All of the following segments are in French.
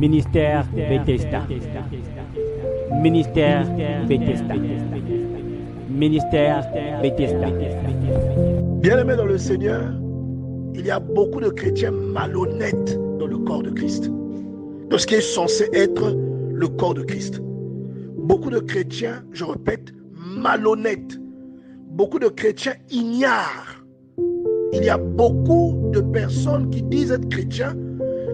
Ministère Bethesda. Ministère Bethesda. Ministère Bethesda. Bien-aimés dans le Seigneur, il y a beaucoup de chrétiens malhonnêtes dans le corps de Christ, dans ce qui est censé être le corps de Christ. Beaucoup de chrétiens, je répète, malhonnêtes. Beaucoup de chrétiens ignares. Il y a beaucoup de personnes qui disent être chrétiens,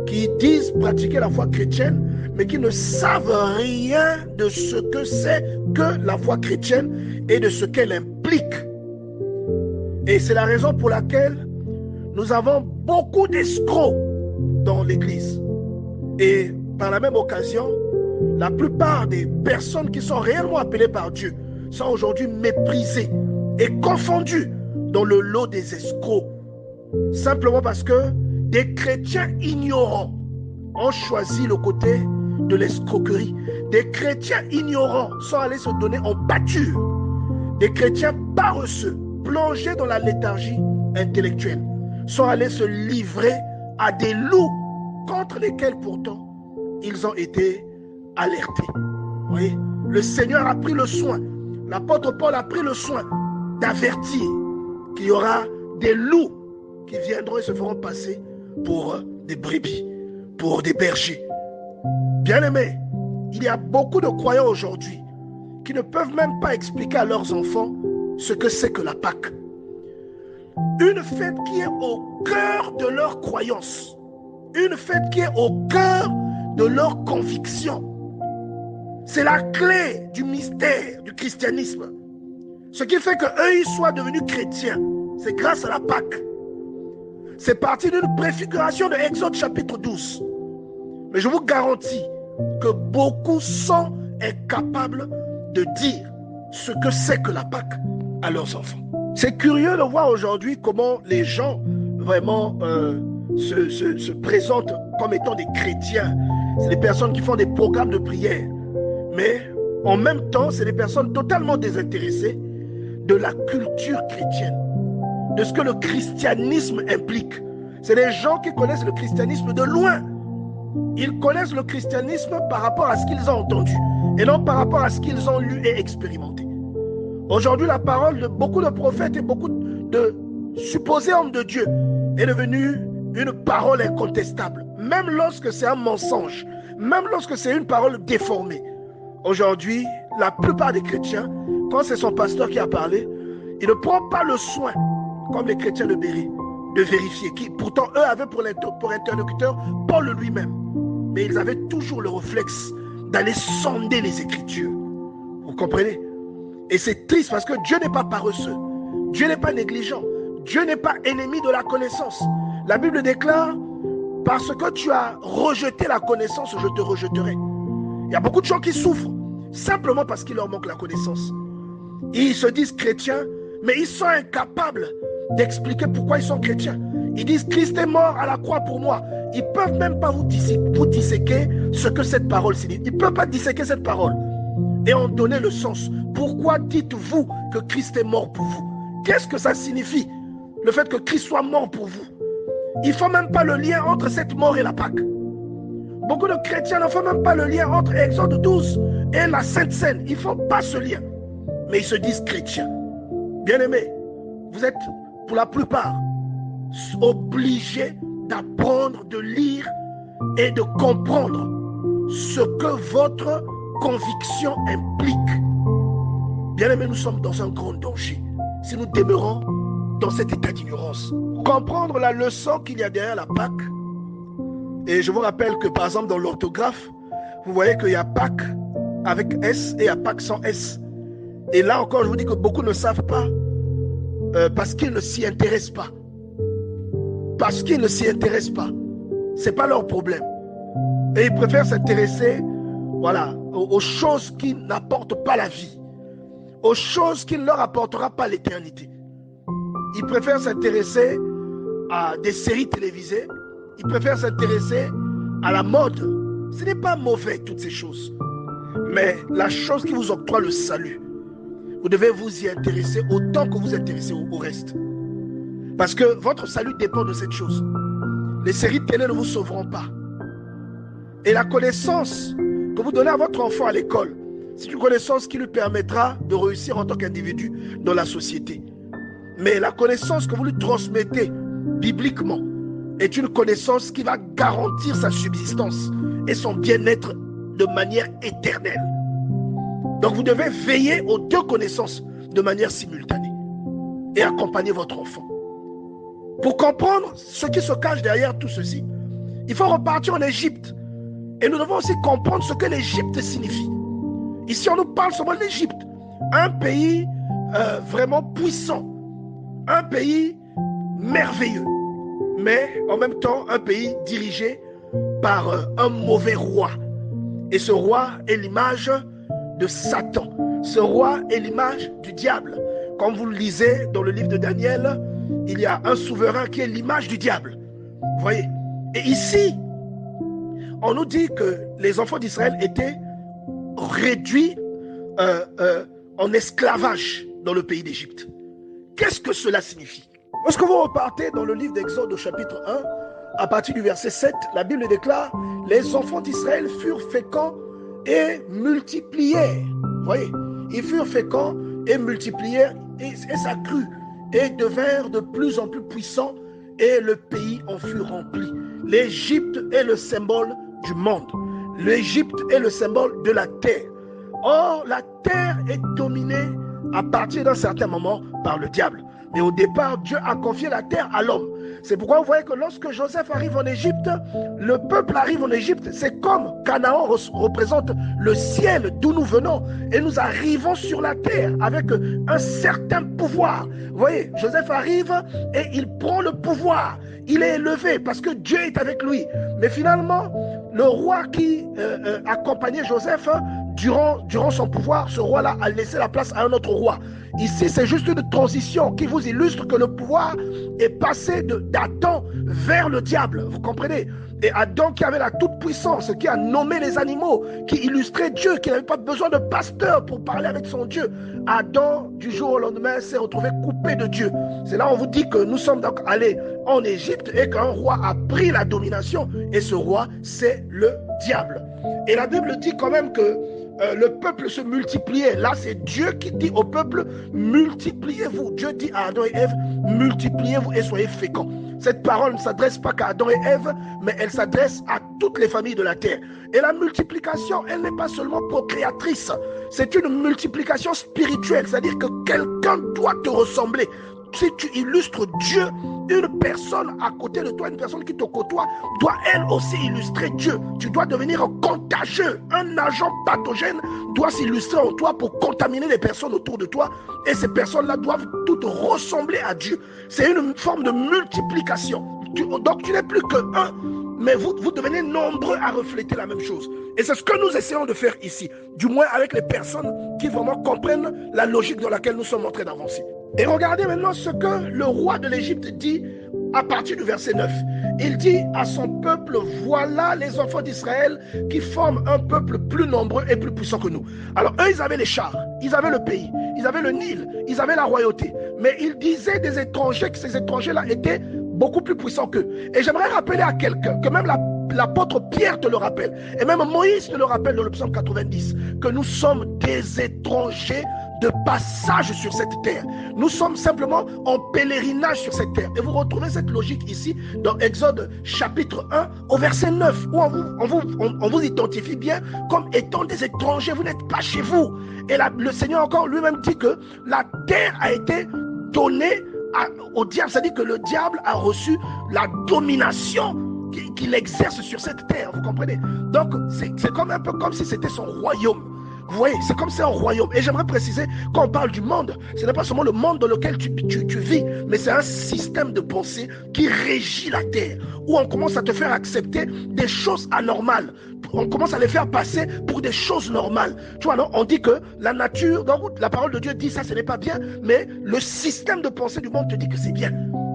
qui disent pratiquer la foi chrétienne, mais qui ne savent rien de ce que c'est que la foi chrétienne et de ce qu'elle implique. Et c'est la raison pour laquelle nous avons beaucoup d'escrocs dans l'Église. Et par la même occasion, la plupart des personnes qui sont réellement appelées par Dieu sont aujourd'hui méprisées et confondues dans le lot des escrocs. Simplement parce que des chrétiens ignorants ont choisi le côté de l'escroquerie. Des chrétiens ignorants sont allés se donner en pâture. Des chrétiens paresseux, plongés dans la léthargie intellectuelle, sont allés se livrer à des loups contre lesquels pourtant ils ont été alertés. Vous voyez, le Seigneur a pris le soin, l'apôtre Paul a pris le soin d'avertir qu'il y aura des loups qui viendront et se feront passer pour des brebis, pour des bergers. Bien-aimés, il y a beaucoup de croyants aujourd'hui qui ne peuvent même pas expliquer à leurs enfants ce que c'est que la Pâque. Une fête qui est au cœur de leur croyance, une fête qui est au cœur de leur conviction. C'est la clé du mystère du christianisme. Ce qui fait qu'eux, ils soient devenus chrétiens, c'est grâce à la Pâque. C'est parti d'une préfiguration de Exode chapitre 12. Mais je vous garantis que beaucoup sont incapables de dire ce que c'est que la Pâque à leurs enfants. C'est curieux de voir aujourd'hui comment les gens vraiment se présentent comme étant des chrétiens. C'est des personnes qui font des programmes de prière. Mais en même temps, c'est des personnes totalement désintéressées de la culture chrétienne, de ce que le christianisme implique. C'est des gens qui connaissent le christianisme de loin. Ils connaissent le christianisme par rapport à ce qu'ils ont entendu et non par rapport à ce qu'ils ont lu et expérimenté. Aujourd'hui, la parole de beaucoup de prophètes et beaucoup de supposés hommes de Dieu est devenue une parole incontestable, même lorsque c'est un mensonge, même lorsque c'est une parole déformée. Aujourd'hui, la plupart des chrétiens, quand c'est son pasteur qui a parlé, il ne prend pas le soin, comme les chrétiens de Béret, de vérifier, qui pourtant eux avaient pour interlocuteur Paul lui-même. Mais ils avaient toujours le réflexe d'aller sonder les Écritures. Vous comprenez? Et c'est triste parce que Dieu n'est pas paresseux. Dieu n'est pas négligent. Dieu n'est pas ennemi de la connaissance. La Bible déclare, parce que tu as rejeté la connaissance, je te rejetterai. Il y a beaucoup de gens qui souffrent simplement parce qu'il leur manque la connaissance. Ils se disent chrétiens, mais ils sont incapables d'expliquer pourquoi ils sont chrétiens. Ils disent Christ est mort à la croix pour moi. Ils ne peuvent même pas vous disséquer ce que cette parole signifie. Ils ne peuvent pas disséquer cette parole et en donner le sens. Pourquoi dites-vous que Christ est mort pour vous? Qu'est-ce que ça signifie, le fait que Christ soit mort pour vous? Ils ne font même pas le lien entre cette mort et la Pâque. Beaucoup de chrétiens ne font même pas le lien entre Exode 12 et la Sainte Seine. Ils ne font pas ce lien. Mais ils se disent chrétiens. Bien-aimés, vous êtes pour la plupart obligés d'apprendre, de lire et de comprendre ce que votre conviction implique. Bien-aimés, nous sommes dans un grand danger si nous demeurons dans cet état d'ignorance. Comprendre la leçon qu'il y a derrière la Pâque. Et je vous rappelle que par exemple dans l'orthographe, vous voyez qu'il y a Pâque avec S et il y a Pâque sans S. Et là encore, je vous dis que beaucoup ne savent pas parce qu'ils ne s'y intéressent pas. Parce qu'ils ne s'y intéressent pas. Ce n'est pas leur problème. Et ils préfèrent s'intéresser, voilà, aux choses qui n'apportent pas la vie, aux choses qui ne leur apportera pas l'éternité. Ils préfèrent s'intéresser à des séries télévisées. Ils préfèrent s'intéresser à la mode. Ce n'est pas mauvais, toutes ces choses. Mais la chose qui vous octroie le salut, vous devez vous y intéresser autant que vous intéressez au reste. Parce que votre salut dépend de cette chose. Les séries télé ne vous sauveront pas. Et la connaissance que vous donnez à votre enfant à l'école, c'est une connaissance qui lui permettra de réussir en tant qu'individu dans la société. Mais la connaissance que vous lui transmettez bibliquement est une connaissance qui va garantir sa subsistance et son bien-être de manière éternelle. Donc vous devez veiller aux deux connaissances de manière simultanée et accompagner votre enfant. Pour comprendre ce qui se cache derrière tout ceci, il faut repartir en Égypte. Et nous devons aussi comprendre ce que l'Égypte signifie. Ici, on nous parle seulement de l'Égypte, un pays vraiment puissant, un pays merveilleux, mais en même temps un pays dirigé par un mauvais roi. Et ce roi est l'image de Satan. Ce roi est l'image du diable. Comme vous le lisez dans le livre de Daniel, il y a un souverain qui est l'image du diable. Vous voyez? Et ici, on nous dit que les enfants d'Israël étaient réduits en esclavage dans le pays d'Égypte. Qu'est-ce que cela signifie? Lorsque vous repartez dans le livre d'Exode au chapitre 1, à partir du verset 7, la Bible déclare « Les enfants d'Israël furent féconds et multiplièrent. » Vous voyez? Ils furent féconds et multiplièrent et ça crut et devinrent de plus en plus puissants et le pays en fut rempli. L'Égypte est le symbole du monde. L'Égypte est le symbole de la terre. Or, la terre est dominée à partir d'un certain moment par le diable. Mais au départ, Dieu a confié la terre à l'homme. C'est pourquoi vous voyez que lorsque Joseph arrive en Égypte, le peuple arrive en Égypte. C'est comme Canaan représente le ciel d'où nous venons. Et nous arrivons sur la terre avec un certain pouvoir. Vous voyez, Joseph arrive et il prend le pouvoir. Il est élevé parce que Dieu est avec lui. Mais finalement, le roi qui accompagnait Joseph, durant son pouvoir, ce roi-là a laissé la place à un autre roi. Ici, c'est juste une transition qui vous illustre que le pouvoir est passé d'Adam vers le diable. Vous comprenez? Et Adam qui avait la toute-puissance, qui a nommé les animaux, qui illustrait Dieu, qui n'avait pas besoin de pasteur pour parler avec son Dieu. Adam, du jour au lendemain, s'est retrouvé coupé de Dieu. C'est là où on vous dit que nous sommes donc allés en Égypte et qu'un roi a pris la domination. Et ce roi, c'est le diable. Et la Bible dit quand même que le peuple se multipliait. Là, c'est Dieu qui dit au peuple, multipliez-vous. Dieu dit à Adam et Ève, multipliez-vous et soyez féconds. Cette parole ne s'adresse pas qu'à Adam et Ève, mais elle s'adresse à toutes les familles de la terre. Et la multiplication, elle n'est pas seulement procréatrice, c'est une multiplication spirituelle, c'est-à-dire que quelqu'un doit te ressembler. Si tu illustres Dieu, une personne à côté de toi, une personne qui te côtoie, doit elle aussi illustrer Dieu. Tu dois devenir contagieux. Un agent pathogène doit s'illustrer en toi pour contaminer les personnes autour de toi. Et ces personnes-là doivent toutes ressembler à Dieu. C'est une forme de multiplication. Donc tu n'es plus qu'un, mais vous devenez nombreux à refléter la même chose. Et c'est ce que nous essayons de faire ici, du moins avec les personnes qui vraiment comprennent la logique dans laquelle nous sommes en train d'avancer. Et regardez maintenant ce que le roi de l'Égypte dit à partir du verset 9. Il dit à son peuple, voilà les enfants d'Israël qui forment un peuple plus nombreux et plus puissant que nous. Alors eux, ils avaient les chars, ils avaient le pays, ils avaient le Nil, ils avaient la royauté. Mais ils disaient des étrangers que ces étrangers-là étaient beaucoup plus puissants qu'eux. Et j'aimerais rappeler à quelqu'un que même l'apôtre Pierre te le rappelle, et même Moïse te le rappelle dans le psaume 90, que nous sommes des étrangers de passage sur cette terre. Nous sommes simplement en pèlerinage sur cette terre. Et vous retrouvez cette logique ici dans Exode chapitre 1 au verset 9, où on vous identifie bien comme étant des étrangers. Vous n'êtes pas chez vous. Et le Seigneur encore lui-même dit que la terre a été donnée au diable. C'est-à-dire que le diable a reçu la domination qu'il exerce sur cette terre. Vous comprenez? Donc c'est comme un peu comme si c'était son royaume. Vous voyez, c'est comme c'est un royaume. Et j'aimerais préciser, quand on parle du monde, ce n'est pas seulement le monde dans lequel tu vis, mais c'est un système de pensée qui régit la terre, où on commence à te faire accepter des choses anormales. On commence à les faire passer pour des choses normales. Tu vois, non? On dit que la nature, donc la parole de Dieu dit ça, ce n'est pas bien, mais le système de pensée du monde te dit que c'est bien.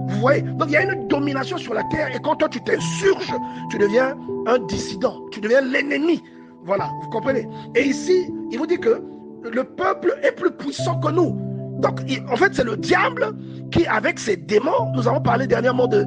Vous voyez? Donc il y a une domination sur la terre, et quand toi tu t'insurges, tu deviens un dissident, tu deviens l'ennemi. Voilà, vous comprenez? Et ici, il vous dit que le peuple est plus puissant que nous. Donc, en fait, c'est le diable qui, avec ses démons, nous avons parlé dernièrement de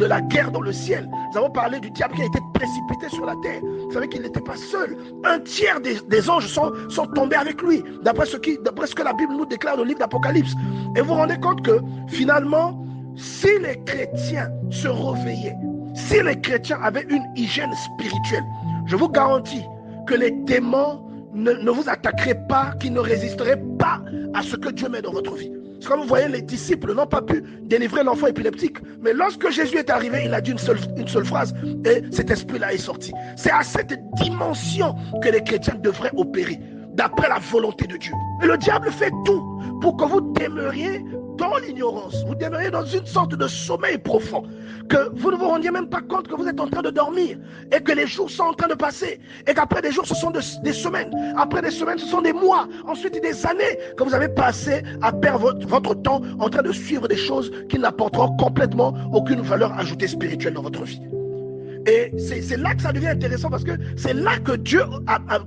la guerre dans le ciel. Nous avons parlé du diable qui a été précipité sur la terre. Vous savez qu'il n'était pas seul. Un tiers des anges sont tombés avec lui, d'après ce que la Bible nous déclare dans le livre d'Apocalypse. Et vous vous rendez compte que, finalement, si les chrétiens se réveillaient, si les chrétiens avaient une hygiène spirituelle, je vous garantis que les démons ne vous attaqueraient pas, qu'ils ne résisteraient pas à ce que Dieu met dans votre vie. C'est comme vous voyez, les disciples n'ont pas pu délivrer l'enfant épileptique. Mais lorsque Jésus est arrivé, il a dit une seule phrase et cet esprit-là est sorti. C'est à cette dimension que les chrétiens devraient opérer, d'après la volonté de Dieu. Et le diable fait tout pour que vous demeuriez dans l'ignorance. Vous demeuriez dans une sorte de sommeil profond, que vous ne vous rendiez même pas compte que vous êtes en train de dormir et que les jours sont en train de passer et qu'après des jours ce sont des semaines, après des semaines ce sont des mois, ensuite des années que vous avez passé à perdre votre temps en train de suivre des choses qui n'apporteront complètement aucune valeur ajoutée spirituelle dans votre vie. Et c'est là que ça devient intéressant, parce que c'est là que Dieu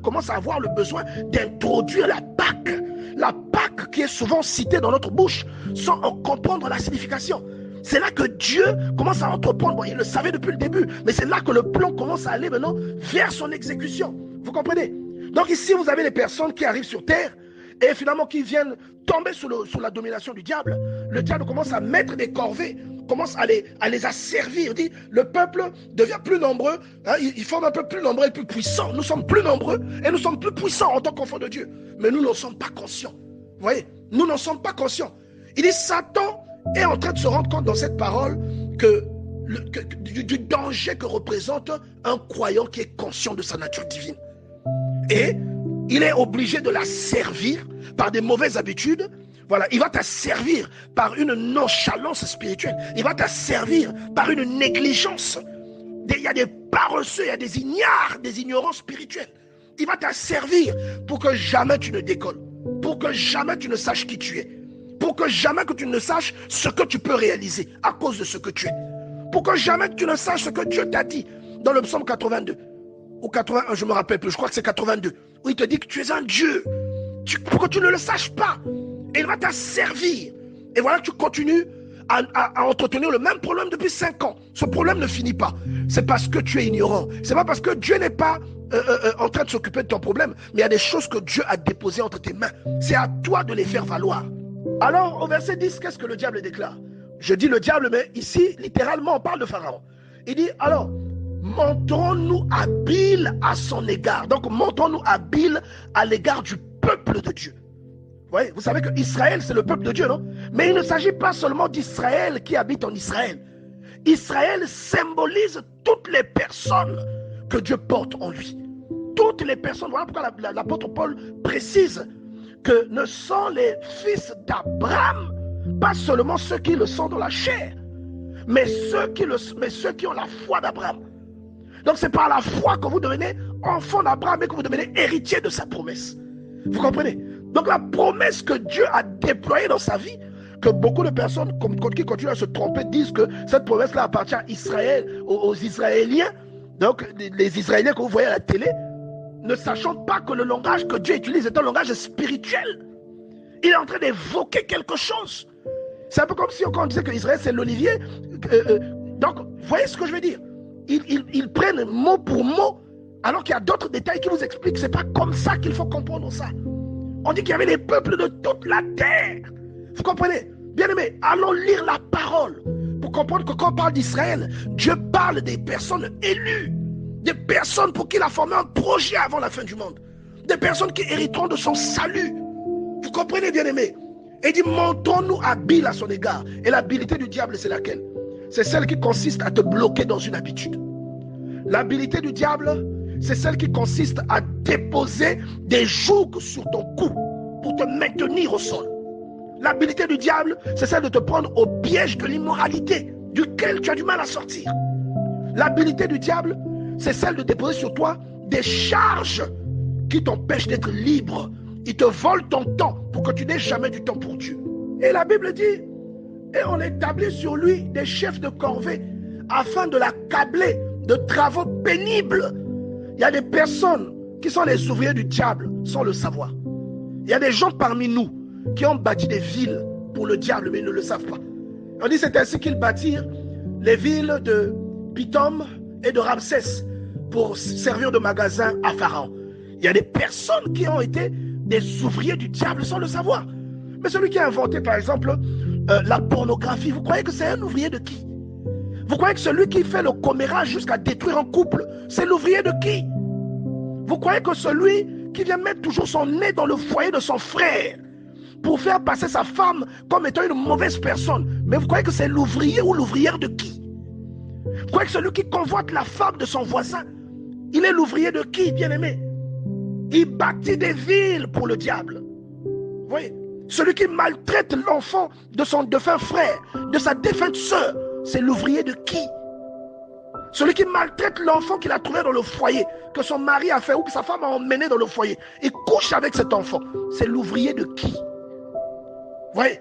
commence à avoir le besoin d'introduire la Pâque. La Pâque qui est souvent citée dans notre bouche sans en comprendre la signification. C'est là que Dieu commence à entreprendre. Bon, il le savait depuis le début, mais c'est là que le plan commence à aller maintenant vers son exécution. Vous comprenez? Donc ici, vous avez des personnes qui arrivent sur terre et finalement qui viennent tomber sous la domination du diable. Le diable commence à mettre des corvées, commence à les asservir. Il dit, le peuple devient plus nombreux, hein, il forme un peu plus nombreux et plus puissants. Nous sommes plus nombreux et nous sommes plus puissants en tant qu'enfants de Dieu. Mais nous n'en sommes pas conscients. Vous voyez, nous n'en sommes pas conscients. Il dit, Satan est en train de se rendre compte dans cette parole du danger que représente un croyant qui est conscient de sa nature divine. Et il est obligé de la servir par des mauvaises habitudes. Voilà, il va t'asservir par une nonchalance spirituelle. Il va t'asservir par une négligence. Il y a des paresseux, il y a des ignares, des ignorants spirituels. Il va t'asservir pour que jamais tu ne décolles, pour que jamais tu ne saches qui tu es, pour que jamais que tu ne saches ce que tu peux réaliser à cause de ce que tu es, pour que jamais tu ne saches ce que Dieu t'a dit dans le psaume 82 ou 81, je ne me rappelle plus, je crois que c'est 82, où il te dit que tu es un Dieu, pour que tu ne le saches pas. Et il va t'asservir. Et voilà que tu continues à entretenir le même problème depuis 5 ans. Ce problème ne finit pas. C'est parce que tu es ignorant. C'est pas parce que Dieu n'est pas en train de s'occuper de ton problème, mais il y a des choses que Dieu a déposées entre tes mains. C'est à toi de les faire valoir. Alors, au verset 10, qu'est-ce que le diable déclare? Je dis le diable, mais ici, littéralement, on parle de Pharaon. Il dit, alors, montrons-nous habiles à son égard. Donc, montrons-nous habiles à l'égard du peuple de Dieu. Ouais, vous savez que Israël, c'est le peuple de Dieu, non? Mais il ne s'agit pas seulement d'Israël qui habite en Israël. Israël symbolise toutes les personnes que Dieu porte en lui. Toutes les personnes. Voilà pourquoi l'apôtre Paul précise que ne sont les fils d'Abraham pas seulement ceux qui le sont dans la chair, mais ceux qui ont la foi d'Abraham. Donc c'est par la foi que vous devenez enfant d'Abraham et que vous devenez héritier de sa promesse. Vous comprenez? Donc la promesse que Dieu a déployée dans sa vie, que beaucoup de personnes qui continuent à se tromper disent que cette promesse-là appartient à Israël, aux Israéliens, donc les Israéliens que vous voyez à la télé, ne sachant pas que le langage que Dieu utilise est un langage spirituel. Il est en train d'évoquer quelque chose. C'est un peu comme si on disait que Israël c'est l'olivier. Donc, vous voyez ce que je veux dire? Ils prennent mot pour mot, alors qu'il y a d'autres détails qui vous expliquent que ce n'est pas comme ça qu'il faut comprendre ça. On dit qu'il y avait des peuples de toute la terre. Vous comprenez? Bien aimé, allons lire la parole pour comprendre que quand on parle d'Israël, Dieu parle des personnes élues, des personnes pour qui il a formé un projet avant la fin du monde, des personnes qui hériteront de son salut. Vous comprenez, bien aimé? Et il dit, montrons-nous habiles à son égard. Et l'habileté du diable, c'est laquelle? C'est celle qui consiste à te bloquer dans une habitude. L'habileté du diable, c'est celle qui consiste à déposer des jougs sur ton cou pour te maintenir au sol. L'habileté du diable, c'est celle de te prendre au piège de l'immoralité, duquel tu as du mal à sortir. L'habileté du diable, c'est celle de déposer sur toi des charges qui t'empêchent d'être libre. Il te vole ton temps pour que tu n'aies jamais du temps pour Dieu. Et la Bible dit, et on établit sur lui des chefs de corvée afin de l'accabler de travaux pénibles. Il y a des personnes qui sont les ouvriers du diable sans le savoir. Il y a des gens parmi nous qui ont bâti des villes pour le diable mais ils ne le savent pas. On dit c'est ainsi qu'ils bâtirent les villes de Pithom et de Ramsès pour servir de magasin à Pharaon. Il y a des personnes qui ont été des ouvriers du diable sans le savoir. Mais celui qui a inventé par exemple la pornographie, vous croyez que c'est un ouvrier de qui? Vous croyez que celui qui fait le commérage jusqu'à détruire un couple, c'est l'ouvrier de qui? Vous croyez que celui qui vient mettre toujours son nez dans le foyer de son frère pour faire passer sa femme comme étant une mauvaise personne, mais vous croyez que c'est l'ouvrier ou l'ouvrière de qui? Vous croyez que celui qui convoite la femme de son voisin, il est l'ouvrier de qui, bien-aimé? Il bâtit des villes pour le diable. Vous voyez? Celui qui maltraite l'enfant de son défunt frère, de sa défunte sœur, c'est l'ouvrier de qui? Celui qui maltraite l'enfant qu'il a trouvé dans le foyer, que son mari a fait ou que sa femme a emmené dans le foyer, et couche avec cet enfant, c'est l'ouvrier de qui? Vous voyez?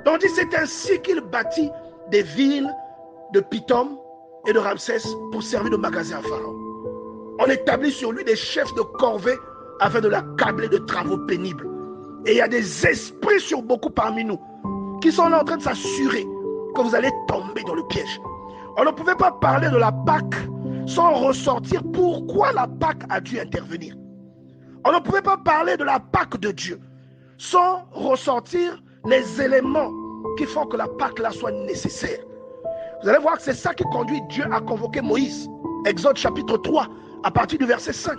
Donc on dit c'est ainsi qu'il bâtit des villes de Pithom et de Ramsès pour servir de magasin à Pharaon. On établit sur lui des chefs de corvée afin de l'accabler de travaux pénibles. Et il y a des esprits sur beaucoup parmi nous qui sont là en train de s'assurer que vous allez tomber dans le piège. On ne pouvait pas parler de la Pâque sans ressortir pourquoi la Pâque a dû intervenir. On ne pouvait pas parler de la Pâque de Dieu sans ressortir les éléments qui font que la Pâque là soit nécessaire. Vous allez voir que c'est ça qui conduit Dieu à convoquer Moïse. Exode chapitre 3, à partir du verset 5.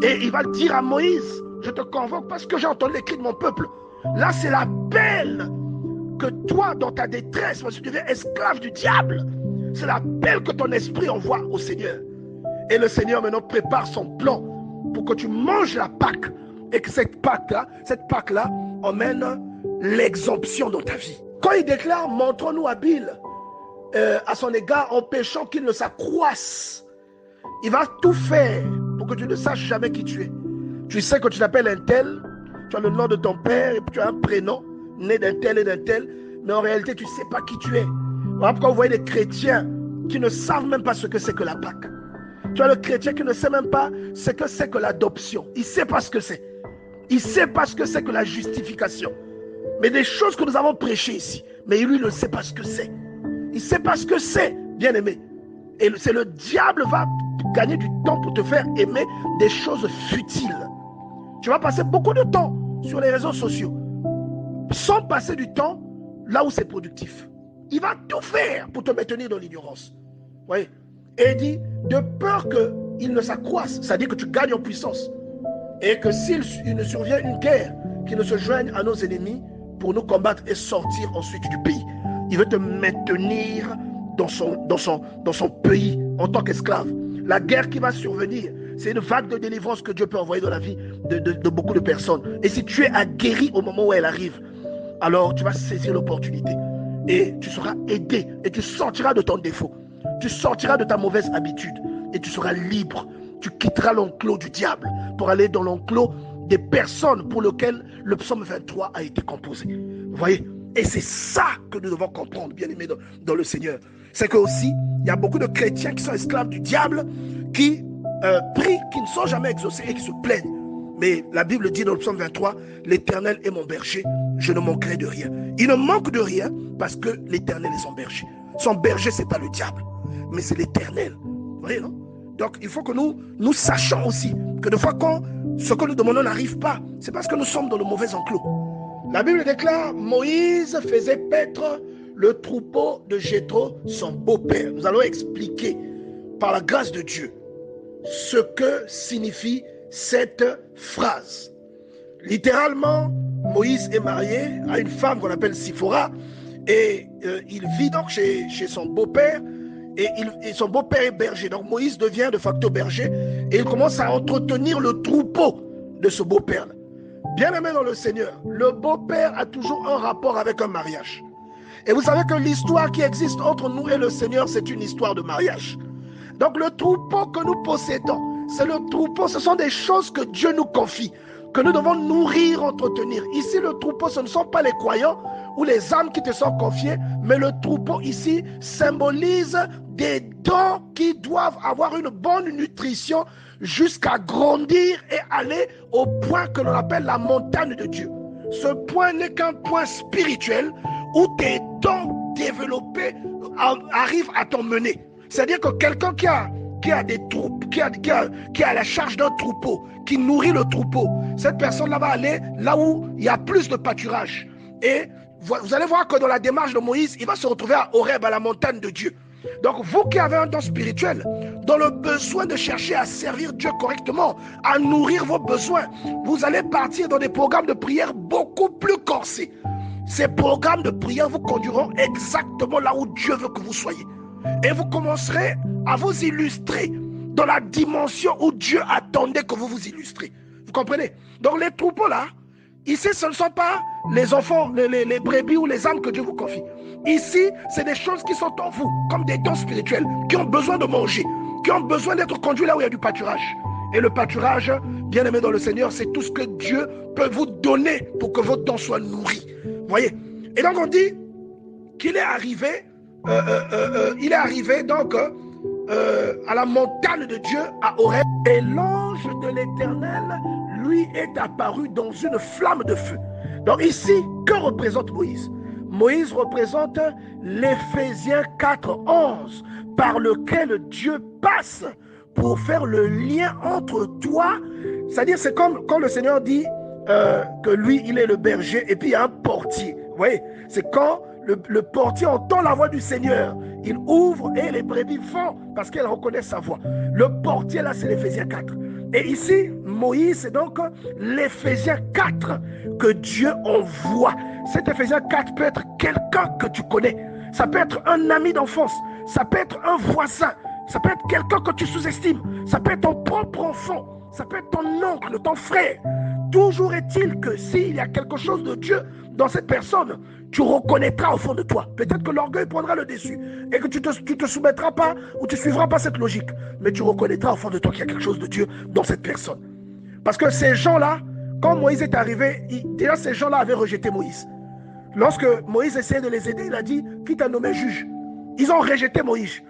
Et il va dire à Moïse, je te convoque parce que j'ai entendu les cris de mon peuple. Là, c'est l'appel que toi, dans ta détresse, parce que tu deviens esclave du diable, c'est l'appel que ton esprit envoie au Seigneur. Et le Seigneur maintenant prépare son plan pour que tu manges la Pâque et que cette Pâque-là emmène l'exemption dans ta vie. Quand il déclare, montre-nous habile à son égard, empêchant qu'il ne s'accroisse, il va tout faire pour que tu ne saches jamais qui tu es. Tu sais que tu t'appelles un tel, tu as le nom de ton père et puis tu as un prénom, né d'un tel et d'un tel, mais en réalité tu ne sais pas qui tu es. Voilà pourquoi vous voyez des chrétiens qui ne savent même pas ce que c'est que la Pâque. Tu as le chrétien qui ne sait même pas ce que c'est que l'adoption. Il ne sait pas ce que c'est. Il ne sait pas ce que c'est que la justification. Mais des choses que nous avons prêchées ici, mais lui ne sait pas ce que c'est. Il ne sait pas ce que c'est, bien aimé. Et c'est le diable va gagner du temps pour te faire aimer des choses futiles. Tu vas passer beaucoup de temps sur les réseaux sociaux sans passer du temps là où c'est productif. Il va tout faire pour te maintenir dans l'ignorance. Oui. Et il dit, de peur qu'il ne s'accroisse, c'est-à-dire que tu gagnes en puissance. Et que s'il ne survient une guerre, qu'il ne se joigne à nos ennemis pour nous combattre et sortir ensuite du pays. Il veut te maintenir dans son pays en tant qu'esclave. La guerre qui va survenir, c'est une vague de délivrance que Dieu peut envoyer dans la vie de beaucoup de personnes. Et si tu es aguerri au moment où elle arrive, alors tu vas saisir l'opportunité. Et tu seras aidé. Et tu sortiras de ton défaut. Tu sortiras de ta mauvaise habitude. Et tu seras libre. Tu quitteras l'enclos du diable pour aller dans l'enclos des personnes pour lesquelles le psaume 23 a été composé. Vous voyez? Et c'est ça que nous devons comprendre, bien aimés dans le Seigneur. C'est que aussi, il y a beaucoup de chrétiens qui sont esclaves du diable, qui prient, qui ne sont jamais exaucés et qui se plaignent. Mais la Bible dit dans le psaume 23, l'Éternel est mon berger, je ne manquerai de rien. Il ne manque de rien parce que l'Éternel est son berger. Son berger, ce n'est pas le diable, mais c'est l'Éternel. Vous voyez, non? Donc, il faut que nous sachions aussi que des fois, quand ce que nous demandons n'arrive pas, c'est parce que nous sommes dans le mauvais enclos. La Bible déclare, Moïse faisait paître le troupeau de Jéthro, son beau-père. Nous allons expliquer, par la grâce de Dieu, ce que signifie cette phrase. Littéralement, Moïse est marié à une femme qu'on appelle Siphora, et il vit donc chez son beau-père, et son beau-père est berger. Donc Moïse devient de facto berger, et il commence à entretenir le troupeau de ce beau-père. Bien aimé dans le Seigneur, le beau-père a toujours un rapport avec un mariage. Et vous savez que l'histoire qui existe entre nous et le Seigneur, c'est une histoire de mariage. Donc le troupeau que nous possédons, c'est le troupeau, ce sont des choses que Dieu nous confie, que nous devons nourrir, entretenir. Ici, le troupeau, ce ne sont pas les croyants ou les âmes qui te sont confiées, mais le troupeau ici symbolise des dons qui doivent avoir une bonne nutrition jusqu'à grandir et aller au point que l'on appelle la montagne de Dieu. Ce point n'est qu'un point spirituel où tes dons développés arrivent à t'emmener. C'est-à-dire que quelqu'un qui a des troupes, qui a la charge d'un troupeau, qui nourrit le troupeau, cette personne-là va aller là où il y a plus de pâturage. Et vous allez voir que dans la démarche de Moïse, il va se retrouver à Horeb, à la montagne de Dieu. Donc vous qui avez un don spirituel, dans le besoin de chercher à servir Dieu correctement, à nourrir vos besoins, vous allez partir dans des programmes de prière beaucoup plus corsés. Ces programmes de prière vous conduiront exactement là où Dieu veut que vous soyez. Et vous commencerez à vous illustrer dans la dimension où Dieu attendait que vous vous illustrez. Vous comprenez? Donc les troupeaux là, ici ce ne sont pas les enfants, les brebis ou les âmes que Dieu vous confie. Ici, c'est des choses qui sont en vous, comme des dons spirituels, qui ont besoin de manger, qui ont besoin d'être conduits là où il y a du pâturage. Et le pâturage, bien aimé dans le Seigneur, c'est tout ce que Dieu peut vous donner pour que votre don soit nourri. Vous voyez? Et donc on dit qu'il est arrivé, donc à la montagne de Dieu, à Horeb, et l'ange de l'Éternel lui est apparu dans une flamme de feu. Donc ici, que représente Moïse? Moïse représente l'Éphésiens 4:11, par lequel Dieu passe pour faire le lien entre toi. C'est-à-dire, c'est comme quand le Seigneur dit que lui, il est le berger, et puis il y a un portier. Vous voyez, c'est quand le portier entend la voix du Seigneur, il ouvre et les brebis vont parce qu'elles reconnaissent sa voix. Le portier, là, c'est l'Éphésiens 4. Et ici, Moïse, c'est donc l'Éphésiens 4 que Dieu envoie. Cet Éphésiens 4 peut être quelqu'un que tu connais. Ça peut être un ami d'enfance. Ça peut être un voisin. Ça peut être quelqu'un que tu sous-estimes. Ça peut être ton propre enfant. Ça peut être ton oncle, ton frère. Toujours est-il que s'il y a quelque chose de Dieu dans cette personne, tu reconnaîtras au fond de toi. Peut-être que l'orgueil prendra le dessus et que tu te soumettras pas ou tu suivras pas cette logique. Mais tu reconnaîtras au fond de toi qu'il y a quelque chose de Dieu dans cette personne. Parce que ces gens-là, quand Moïse est arrivé, déjà ces gens-là avaient rejeté Moïse. Lorsque Moïse essayait de les aider, il a dit, qui t'a nommé juge? Ils ont rejeté Moïse,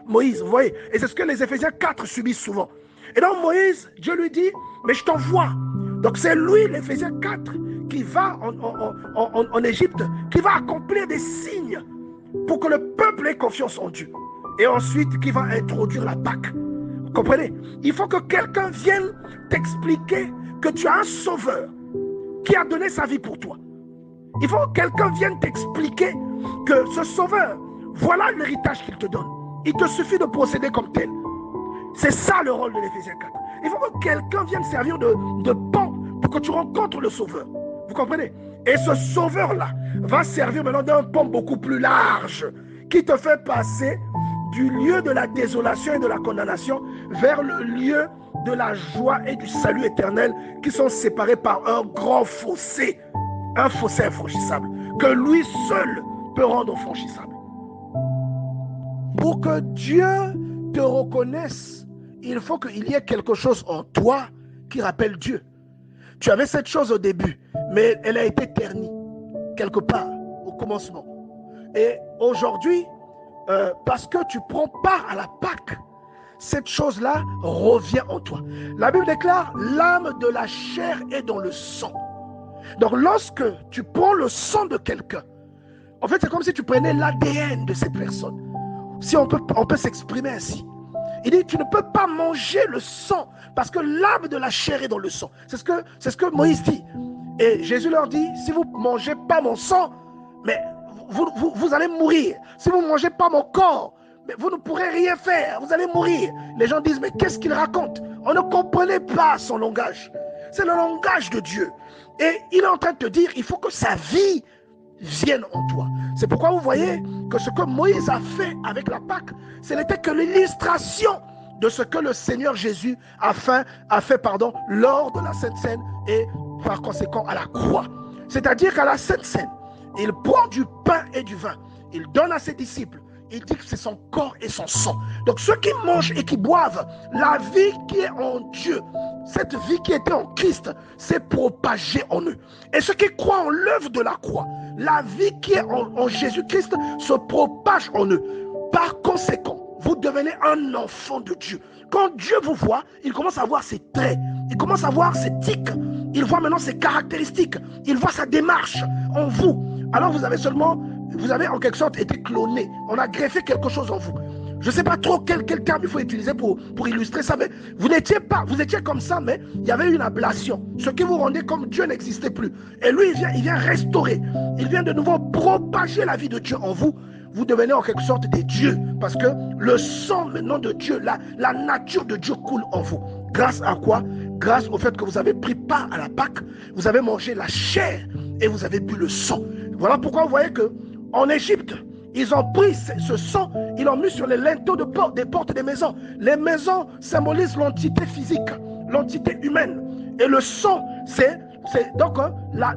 vous voyez. Et c'est ce que les Éphésiens 4 subissent souvent. Et donc Moïse, Dieu lui dit, mais je t'envoie. Donc c'est lui, l'Éphésiens 4, qui va en Égypte, qui va accomplir des signes pour que le peuple ait confiance en Dieu. Et ensuite, qui va introduire la Pâque. Vous comprenez? Il faut que quelqu'un vienne t'expliquer que tu as un sauveur qui a donné sa vie pour toi. Il faut que quelqu'un vienne t'expliquer que ce sauveur, voilà l'héritage qu'il te donne. Il te suffit de procéder comme tel. C'est ça le rôle de l'Éphésiens 4. Il faut que quelqu'un vienne servir de pont pour que tu rencontres le sauveur. Vous comprenez? Et ce sauveur-là va servir maintenant d'un pont beaucoup plus large qui te fait passer du lieu de la désolation et de la condamnation vers le lieu de la joie et du salut éternel qui sont séparés par un grand fossé. Un fossé infranchissable que lui seul peut rendre franchissable. Pour que Dieu te reconnaisse, il faut qu'il y ait quelque chose en toi qui rappelle Dieu. Tu avais cette chose au début, mais elle a été ternie quelque part au commencement. Et aujourd'hui, parce que tu prends part à la Pâque, cette chose-là revient en toi. La Bible déclare, l'âme de la chair est dans le sang. Donc lorsque tu prends le sang de quelqu'un, en fait c'est comme si tu prenais l'ADN de cette personne. Si on peut s'exprimer ainsi. Il dit, tu ne peux pas manger le sang parce que l'âme de la chair est dans le sang. C'est ce que Moïse dit. Et Jésus leur dit, si vous ne mangez pas mon sang, mais vous allez mourir. Si vous ne mangez pas mon corps, mais vous ne pourrez rien faire, vous allez mourir. Les gens disent, mais qu'est-ce qu'il raconte? On ne comprenait pas son langage. C'est le langage de Dieu. Et il est en train de te dire, il faut que sa vie vienne en toi. C'est pourquoi vous voyez que ce que Moïse a fait avec la Pâque, ce n'était que l'illustration de ce que le Seigneur Jésus a fait lors de la Sainte Seine et par conséquent à la croix. C'est-à-dire qu'à la Sainte Seine, il prend du pain et du vin, il donne à ses disciples, il dit que c'est son corps et son sang. Donc ceux qui mangent et qui boivent, la vie qui est en Dieu, cette vie qui était en Christ, s'est propagée en eux. Et ceux qui croient en l'œuvre de la croix, la vie qui est en Jésus-Christ se propage en eux. Par conséquent, vous devenez un enfant de Dieu. Quand Dieu vous voit, il commence à voir ses traits, il commence à voir ses tics, il voit maintenant ses caractéristiques, il voit sa démarche en vous. Alors vous avez seulement vous avez en quelque sorte été cloné. On a greffé quelque chose en vous. Je ne sais pas trop quel terme il faut utiliser pour illustrer ça, mais vous étiez comme ça, mais il y avait une ablation. Ce qui vous rendait comme Dieu n'existait plus. Et lui, il vient restaurer. Il vient de nouveau propager la vie de Dieu en vous. Vous devenez en quelque sorte des dieux. Parce que le sang maintenant de Dieu, la nature de Dieu coule en vous. Grâce à quoi? Grâce au fait que vous avez pris part à la Pâque, vous avez mangé la chair et vous avez bu le sang. Voilà pourquoi vous voyez que en Égypte, ils ont pris ce sang, ils l'ont mis sur les linteaux des portes des maisons. Les maisons symbolisent l'entité physique, l'entité humaine. Et le sang, c'est donc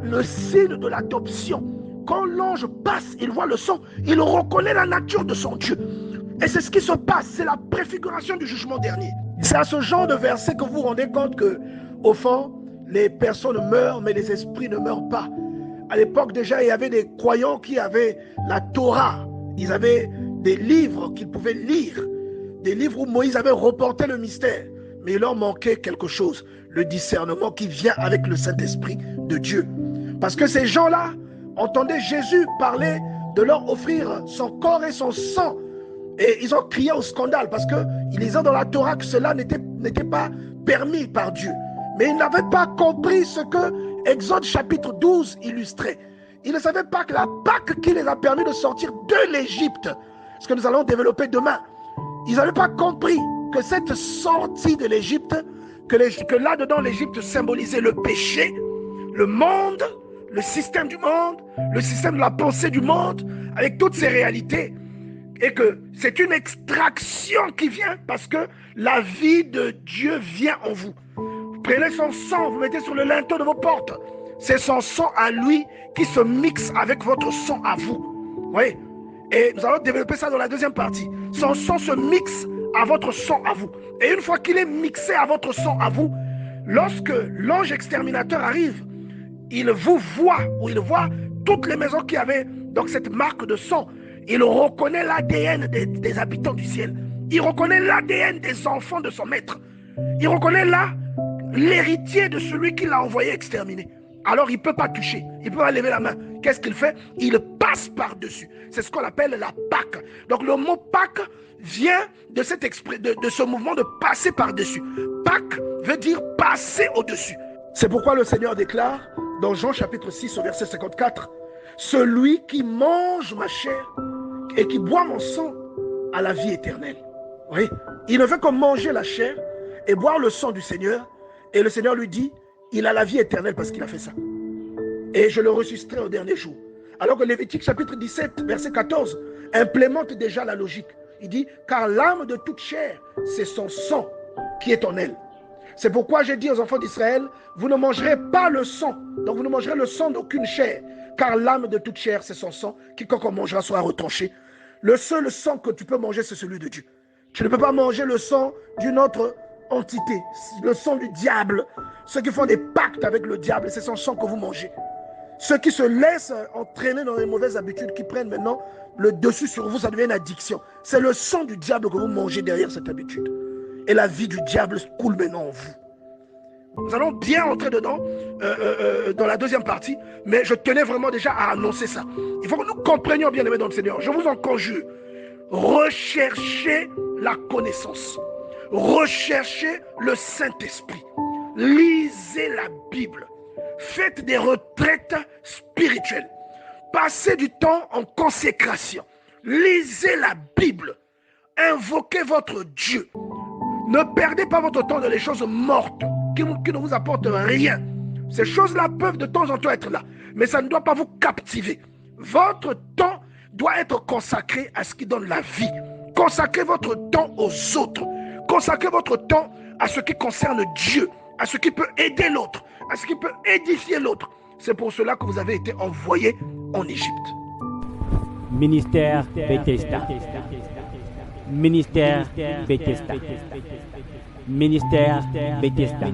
le signe de l'adoption. Quand l'ange passe, il voit le sang, il reconnaît la nature de son Dieu. Et c'est ce qui se passe, c'est la préfiguration du jugement dernier. C'est à ce genre de verset que vous vous rendez compte que, au fond, les personnes meurent, mais les esprits ne meurent pas. À l'époque déjà, il y avait des croyants qui avaient la Torah. Ils avaient des livres qu'ils pouvaient lire. Des livres où Moïse avait reporté le mystère. Mais il leur manquait quelque chose. Le discernement qui vient avec le Saint-Esprit de Dieu. Parce que ces gens-là entendaient Jésus parler de leur offrir son corps et son sang. Et ils ont crié au scandale parce qu'ils disaient dans la Torah que cela n'était pas permis par Dieu. Mais ils n'avaient pas compris ce que Exode chapitre 12 illustrait. Ils ne savaient pas que la Pâque qui les a permis de sortir de l'Égypte, ce que nous allons développer demain, ils n'avaient pas compris que cette sortie de l'Égypte, que là-dedans l'Égypte symbolisait le péché, le monde, le système du monde, le système de la pensée du monde, avec toutes ses réalités, et que c'est une extraction qui vient parce que la vie de Dieu vient en vous. Prenez son sang, vous mettez sur le linteau de vos portes. C'est son sang à lui qui se mixe avec votre sang à vous. Oui. Et nous allons développer ça dans la deuxième partie. Son sang se mixe à votre sang à vous. Et une fois qu'il est mixé à votre sang à vous, lorsque l'ange exterminateur arrive, il vous voit, ou il voit toutes les maisons qui avaient donc cette marque de sang. Il reconnaît l'ADN des habitants du ciel. Il reconnaît l'ADN des enfants de son maître. Il reconnaît là l'héritier de celui qui l'a envoyé exterminer. Alors il ne peut pas toucher, il ne peut pas lever la main. Qu'est-ce qu'il fait? Il passe par-dessus. C'est ce qu'on appelle la Pâque. Donc le mot Pâque vient de ce mouvement de passer par-dessus. Pâque veut dire passer au-dessus. C'est pourquoi le Seigneur déclare dans Jean chapitre 6 au verset 54, « Celui qui mange ma chair et qui boit mon sang a la vie éternelle. » Oui, il ne fait que manger la chair et boire le sang du Seigneur. Et le Seigneur lui dit, il a la vie éternelle parce qu'il a fait ça. Et je le ressusciterai au dernier jour. Alors que Lévitique chapitre 17, verset 14, implémente déjà la logique. Il dit, car l'âme de toute chair, c'est son sang qui est en elle. C'est pourquoi j'ai dit aux enfants d'Israël, vous ne mangerez pas le sang. Donc vous ne mangerez le sang d'aucune chair. Car l'âme de toute chair, c'est son sang. Quiconque en mangera sera retranché. Le seul sang que tu peux manger, c'est celui de Dieu. Tu ne peux pas manger le sang d'une autre entité, le sang du diable. Ceux qui font des pactes avec le diable, c'est son sang que vous mangez. Ceux qui se laissent entraîner dans les mauvaises habitudes, qui prennent maintenant le dessus sur vous, ça devient une addiction. C'est le sang du diable que vous mangez derrière cette habitude. Et la vie du diable coule maintenant en vous. Nous allons bien entrer dedans dans la deuxième partie, mais je tenais vraiment déjà à annoncer ça. Il faut que nous comprenions bien, aimés dans le Seigneur. Je vous en conjure, recherchez la connaissance. Recherchez le Saint-Esprit. Lisez la Bible. Faites des retraites spirituelles. Passez du temps en consécration. Lisez la Bible. Invoquez votre Dieu. Ne perdez pas votre temps dans les choses mortes qui ne vous apportent rien. Ces choses-là peuvent de temps en temps être là, mais ça ne doit pas vous captiver. Votre temps doit être consacré à ce qui donne la vie. Consacrez votre temps aux autres. Consacrez votre temps à ce qui concerne Dieu, à ce qui peut aider l'autre, à ce qui peut édifier l'autre. C'est pour cela que vous avez été envoyés en Égypte. Ministère Bethesda. Ministère Bethesda. Ministère Bethesda.